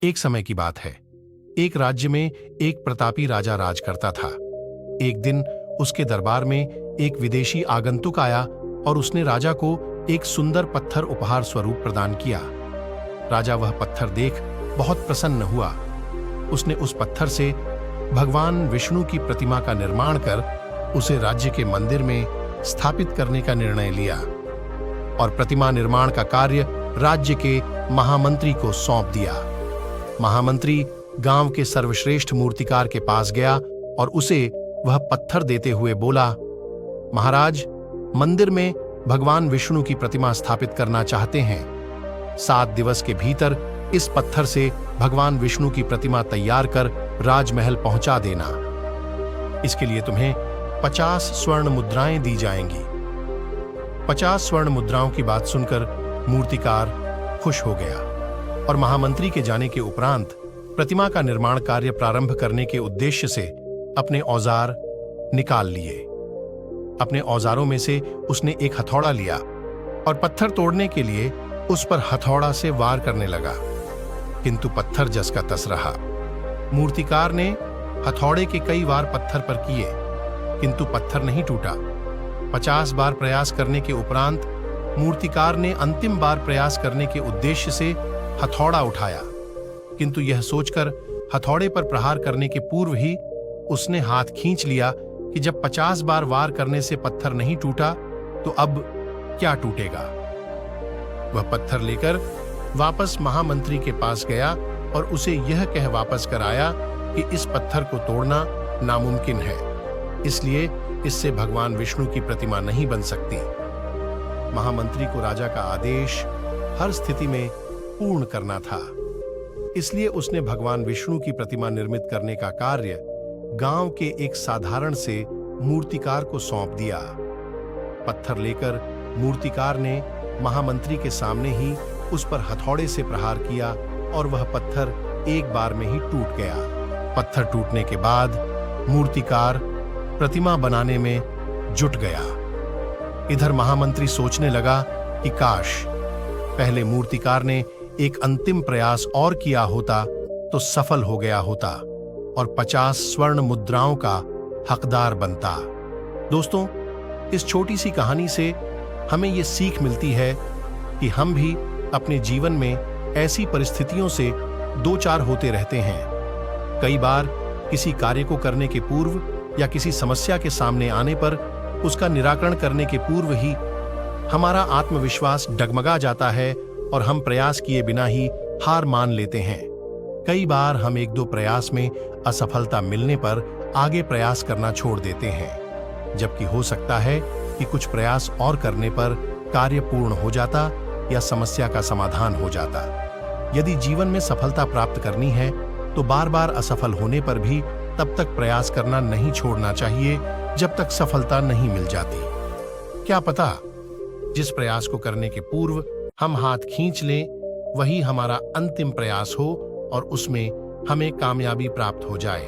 एक समय की बात है। एक राज्य में एक प्रतापी राजा राज करता था। एक दिन उसके दरबार में एक विदेशी आगंतुक आया और उसने राजा को एक सुंदर पत्थर उपहार स्वरूप प्रदान किया। राजा वह पत्थर देख बहुत प्रसन्न हुआ। उसने उस पत्थर से भगवान विष्णु की प्रतिमा का निर्माण कर उसे राज्य के मंदिर में स्थापित करने का निर्णय लिया और प्रतिमा निर्माण का कार्य राज्य के महामंत्री को सौंप दिया। महामंत्री गांव के सर्वश्रेष्ठ मूर्तिकार के पास गया और उसे वह पत्थर देते हुए बोला, महाराज, मंदिर में भगवान विष्णु की प्रतिमा स्थापित करना चाहते हैं। 7 दिवस के भीतर इस पत्थर से भगवान विष्णु की प्रतिमा तैयार कर राजमहल पहुंचा देना। इसके लिए तुम्हें 50 स्वर्ण मुद्राएं दी जाएंगी। 50 स्वर्ण मुद्राओं की बात सुनकर मूर्तिकार खुश हो गया और महामंत्री के जाने के उपरांत प्रतिमा का निर्माण कार्य प्रारंभ करने के उद्देश्य से अपने औजार निकाल लिए। अपने औजारों में से उसने एक हथौड़ा लिया और पत्थर तोड़ने के लिए उस पर हथौड़ा से वार करने लगा, किंतु पत्थर जस का तस रहा। मूर्तिकार ने हथौड़े के कई वार पत्थर पर किए, किंतु पत्थर नहीं टूटा। 50 बार प्रयास करने के उपरांत मूर्तिकार ने अंतिम बार प्रयास करने के उद्देश्य से हथौड़ा उठाया, किंतु यह सोचकर हथौड़े पर प्रहार करने के पूर्व ही उसने हाथ खींच लिया कि जब 50 बार वार करने से पत्थर नहीं टूटा तो अब क्या टूटेगा। वह पत्थर लेकर वापस महामंत्री के पास गया और उसे यह कह वापस कर आया कि इस पत्थर को तोड़ना नामुमकिन है, इसलिए इससे भगवान विष्णु की प्रतिमा नहीं बन सकती। महामंत्री को राजा का आदेश हर स्थिति में पूर्ण करना था, इसलिए उसने भगवान विष्णु की प्रतिमा निर्मित करने का कार्य गांव के एक साधारण से मूर्तिकार को सौंप दिया। पत्थर लेकर मूर्तिकार ने महामंत्री के सामने ही उस पर हथौड़े से प्रहार किया और वह पत्थर एक बार में ही टूट गया। पत्थर टूटने के बाद मूर्तिकार प्रतिमा बनाने में जुट गया। इधर महामंत्री सोचने लगा कि काश पहले मूर्तिकार ने एक अंतिम प्रयास और किया होता तो सफल हो गया होता और 50 स्वर्ण मुद्राओं का हकदार बनता। दोस्तों, इस छोटी सी कहानी से हमें ये सीख मिलती है कि हम भी अपने जीवन में ऐसी परिस्थितियों से दो चार होते रहते हैं। कई बार किसी कार्य को करने के पूर्व या किसी समस्या के सामने आने पर उसका निराकरण करने के पूर्व ही हमारा आत्मविश्वास डगमगा जाता है और हम प्रयास किए बिना ही हार मान लेते हैं। कई बार हम 1-2 प्रयास में असफलता मिलने पर आगे प्रयास करना छोड़ देते हैं, जबकि हो सकता है कि कुछ प्रयास और करने पर कार्य पूर्ण हो जाता या समस्या का समाधान हो जाता। यदि जीवन में सफलता प्राप्त करनी है तो बार बार असफल होने पर भी तब तक प्रयास करना नहीं छोड़ना चाहिए जब तक सफलता नहीं मिल जाती। क्या पता जिस प्रयास को करने के पूर्व हम हाथ खींच लें वही हमारा अंतिम प्रयास हो और उसमें हमें कामयाबी प्राप्त हो जाए।